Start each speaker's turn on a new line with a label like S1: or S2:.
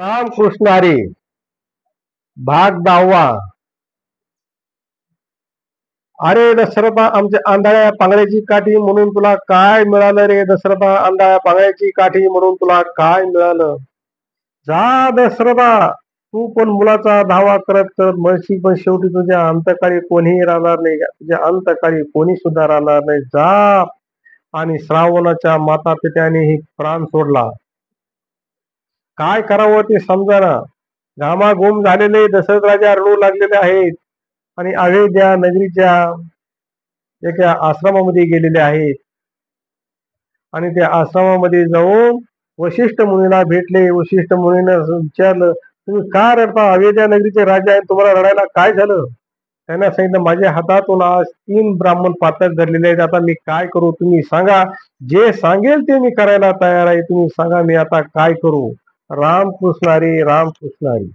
S1: रामकृष्ण हरी भाग 10वा. अरे दशरथा, आमच्या आंधळ्या पांगळ्याची काठी म्हणून तुला काय मिळालं रे दशरथा? आंधळ्या पांगळ्याची काठी म्हणून तुला काय मिळालं? जा दशरथा, तू पण मुलाचा धावा करत करत म्हणशी, पण शेवटी तुझ्या अंतकाळी कोणीही राहणार नाही. तुझ्या अंतकाळी कोणी सुद्धा राहणार नाही. जा. आणि श्रावणाच्या माता पित्यानेही प्राण सोडला. काय करावं ते समजाना. घामाघूम झालेले दशरथ राजा रडू लागलेले आहेत आणि अयोध्या नगरीच्या एका आश्रमामध्ये गेलेले आहेत. आणि त्या आश्रमामध्ये जाऊन वशिष्ठ मुनीला भेटले. वशिष्ठ मुनीने विचारलं, तुम्ही का रडता? अयोध्या नगरीचे राजा आहेत, तुम्हाला रडायला काय झालं? त्यांना सांगितलं, माझ्या हातातून आज 3 ब्राह्मण पातक धरलेले आहेत. आता मी काय करू? तुम्ही सांगा. जे सांगेल ते मी करायला तयार आहे. तुम्ही सांगा, मी आता काय करू? रामकृष्ण हरी, रामकृष्ण हरी.